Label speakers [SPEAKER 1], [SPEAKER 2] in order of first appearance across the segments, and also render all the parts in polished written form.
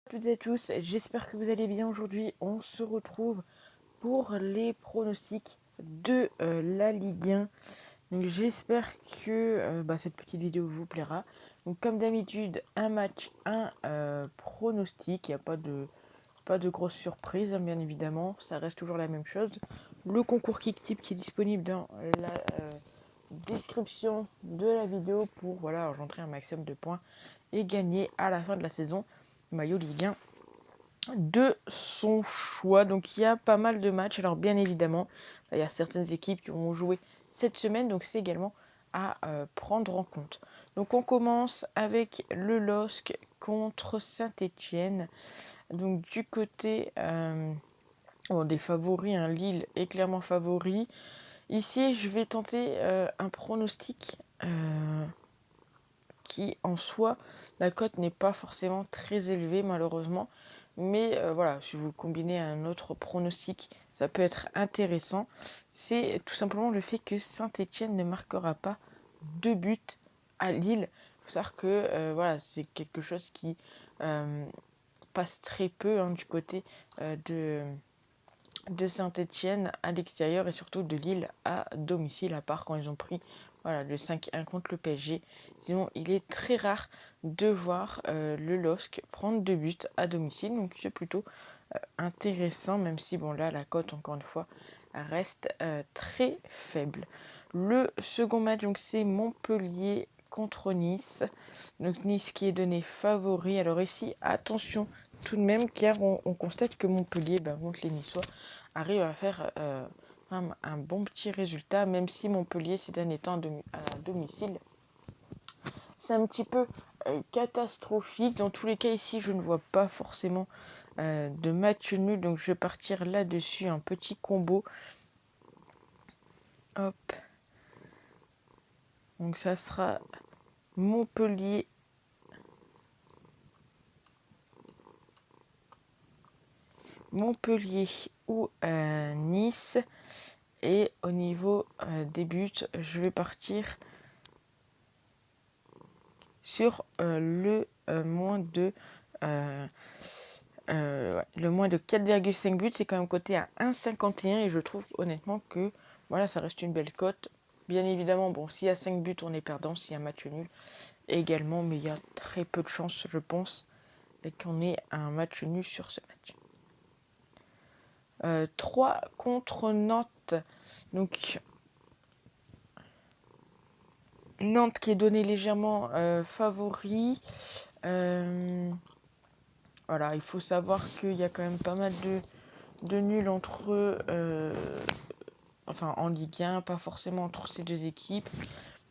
[SPEAKER 1] Toutes et tous, j'espère que vous allez bien. Aujourd'hui, on se retrouve pour les pronostics de la Ligue 1. Donc j'espère que cette petite vidéo vous plaira. Donc comme d'habitude, un match, un pronostic. Il n'y a pas de grosse surprise, hein, bien évidemment. Ça reste toujours la même chose. Le concours Kicktip qui est disponible dans la description de la vidéo pour engendrer un maximum de points et gagner à la fin de la saison maillot Ligue 1 de son choix. Donc il y a pas mal de matchs. Alors bien évidemment, il y a certaines équipes qui vont jouer cette semaine, donc c'est également à prendre en compte. Donc on commence avec le LOSC contre Saint-Étienne. Donc du côté des favoris, hein, Lille est clairement favori. Ici, je vais tenter un pronostic qui en soi, la cote n'est pas forcément très élevée malheureusement. Mais si vous combinez à un autre pronostic, ça peut être intéressant. C'est tout simplement le fait que Saint-Étienne ne marquera pas 2 buts à Lille. Il faut savoir que c'est quelque chose qui passe très peu, hein, du côté de Saint-Étienne à l'extérieur et surtout de Lille à domicile, à part quand ils ont pris le 5-1 contre le PSG. Sinon, il est très rare de voir le LOSC prendre 2 buts à domicile, donc c'est plutôt intéressant, même si là la cote encore une fois reste très faible. Le second match, donc c'est Montpellier contre Nice. Donc Nice qui est donné favori. Alors ici, attention tout de même, car on constate que Montpellier, contre les Niçois, arrive à faire un bon petit résultat, même si Montpellier ces derniers temps à domicile, c'est un petit peu catastrophique. Dans tous les cas ici, je ne vois pas forcément de match nul, donc je vais partir là-dessus, un petit combo. Hop. Donc ça sera Montpellier ou Nice. Et au niveau des buts, je vais partir sur le moins de le moins de 4,5 buts. C'est quand même coté à 1,51 et je trouve honnêtement que ça reste une belle cote. Bien évidemment, s'il y a 5 buts, on est perdant. S'il y a un match nul également, mais il y a très peu de chances, je pense, qu'on ait un match nul sur ce match. 3 contre Nantes. Donc Nantes qui est donné légèrement favori. Il faut savoir qu'il y a quand même pas mal de nuls entre eux, en Ligue 1, pas forcément entre ces deux équipes.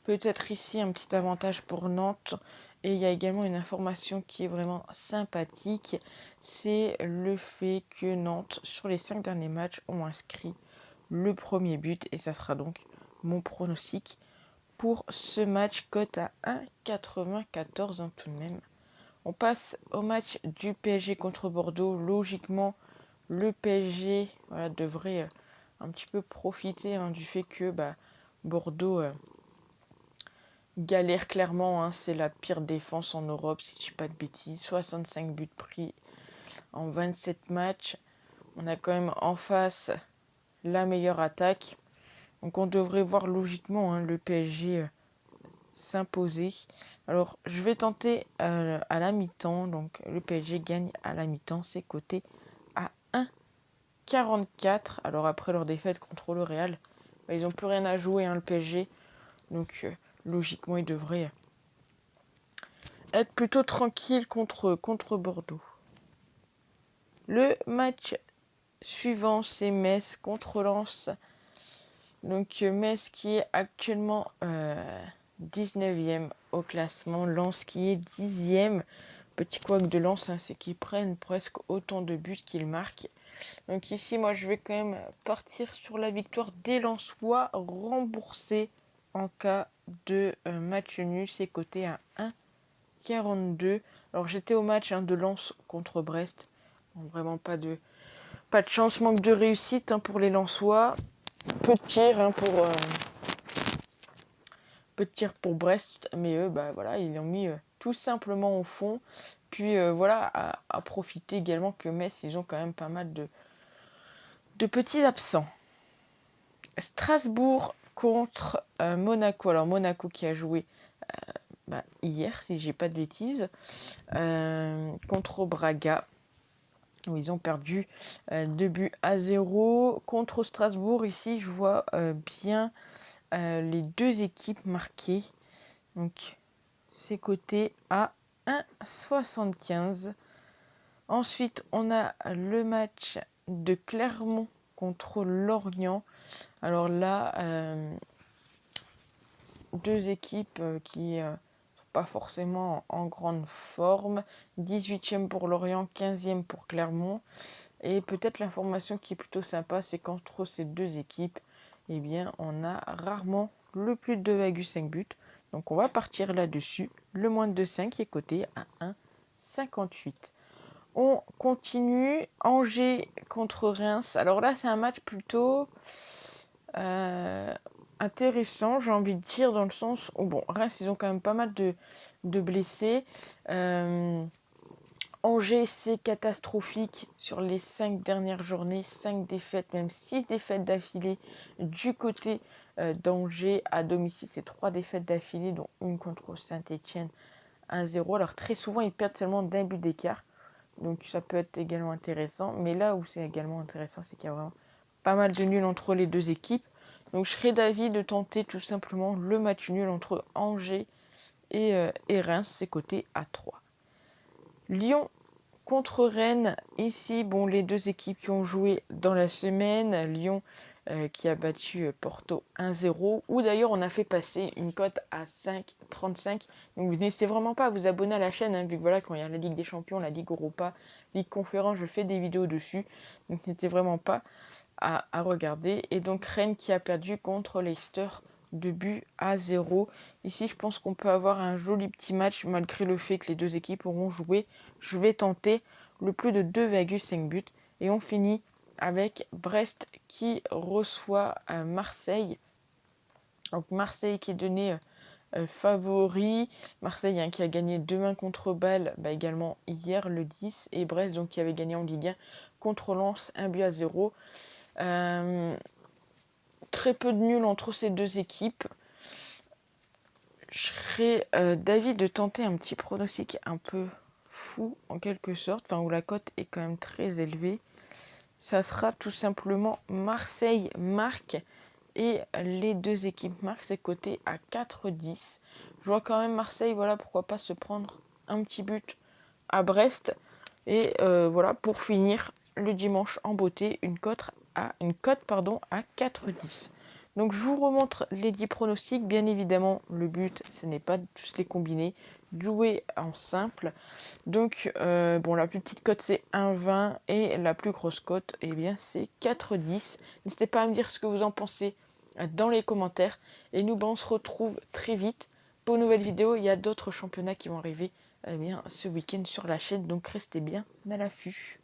[SPEAKER 1] Peut-être ici un petit avantage pour Nantes. Et il y a également une information qui est vraiment sympathique, c'est le fait que Nantes, sur les 5 derniers matchs, ont inscrit le premier but. Et ça sera donc mon pronostic pour ce match, cote à 1,94 tout de même. On passe au match du PSG contre Bordeaux. Logiquement, le PSG devrait un petit peu profiter du fait que Bordeaux galère clairement. Hein, c'est la pire défense en Europe, si je ne dis pas de bêtises. 65 buts pris en 27 matchs. On a quand même en face la meilleure attaque. Donc on devrait voir logiquement le PSG s'imposer. Alors je vais tenter à la mi-temps. Donc le PSG gagne à la mi-temps. C'est coté à 1,44. Alors après leur défaite contre le Real, ils n'ont plus rien à jouer, le PSG. Donc logiquement ils devraient être plutôt tranquille contre Bordeaux. Le match suivant, c'est Metz contre Lens. Donc Metz qui est actuellement 19e au classement. Lens qui est 10e. Petit couac de Lens, c'est qu'ils prennent presque autant de buts qu'ils marquent. Donc ici, moi, je vais quand même partir sur la victoire des Lensois, remboursée en cas de match nul. C'est coté à 1,42. Alors j'étais au match de Lens contre Brest. Vraiment pas de chance, manque de réussite pour les Lensois. Peu de tir pour Brest, mais eux, ils l'ont mis tout simplement au fond. puis voilà, à profiter également que Metz, ils ont quand même pas mal de petits absents. Strasbourg contre Monaco. Alors Monaco qui a joué hier, si j'ai pas de bêtises, contre Braga, où ils ont perdu 2-0. Contre Strasbourg, ici, je vois bien les deux équipes marquées. Donc, c'est coté à 1,75. Ensuite, on a le match de Clermont contre Lorient. Alors là, deux équipes qui sont pas forcément en grande forme. 18e pour Lorient, 15e pour Clermont. Et peut-être l'information qui est plutôt sympa, c'est qu'entre ces deux équipes, eh bien, on a rarement le plus de 2,5 buts. Donc on va partir là-dessus. Le moins de 2,5 est coté à 1,58. On continue. Angers contre Reims. Alors là, c'est un match plutôt intéressant, j'ai envie de dire, dans le sens où, bon, Reims, ils ont quand même pas mal de blessés. Angers, c'est catastrophique sur les 5 dernières journées. 5 défaites, même 6 défaites d'affilée du côté d'Angers. À domicile, c'est 3 défaites d'affilée, dont une contre Saint-Etienne, 1-0. Alors très souvent, ils perdent seulement d'un but d'écart. Donc ça peut être également intéressant. Mais là où c'est également intéressant, c'est qu'il y a vraiment pas mal de nuls entre les deux équipes. Donc je serais d'avis de tenter tout simplement le match nul entre Angers et Reims. C'est coté à 3. Lyon contre Rennes. Ici, bon, les deux équipes qui ont joué dans la semaine. Lyon qui a battu Porto 1-0. Ou d'ailleurs, on a fait passer une cote à 5,35. Donc n'hésitez vraiment pas à vous abonner à la chaîne. Vu que voilà, quand il y a la Ligue des Champions, la Ligue Europa, Ligue Conférence, je fais des vidéos dessus. Donc n'hésitez vraiment pas à regarder. Et donc Rennes qui a perdu contre Leicester 2-0. Ici, je pense qu'on peut avoir un joli petit match malgré le fait que les deux équipes auront joué. Je vais tenter le plus de 2,5 buts. Et on finit avec Brest qui reçoit Marseille. Donc Marseille qui est donné favori. Marseille qui a gagné 2-1 contre Bâle également hier le 10. Et Brest donc qui avait gagné en Ligue 1 contre Lens 1-0. Très peu de nuls entre ces deux équipes. Je serais d'avis de tenter un petit pronostic un peu fou en quelque sorte, où la cote est quand même très élevée. Ça sera tout simplement Marseille marque et les deux équipes marquent, c'est coté à 4,10. Je vois quand même Marseille, voilà, pourquoi pas se prendre un petit but à Brest. Et voilà, pour finir le dimanche en beauté, une cote à 4,10. Donc je vous remontre les 10 pronostics. Bien évidemment, le but, ce n'est pas de tous les combiner, jouer en simple. Donc bon, la plus petite cote c'est 1,20 et la plus grosse cote, eh bien c'est 4,10. N'hésitez pas à me dire ce que vous en pensez dans les commentaires. Et nous, on se retrouve très vite pour une nouvelle vidéo. Il y a d'autres championnats qui vont arriver ce week-end sur la chaîne, donc restez bien à l'affût.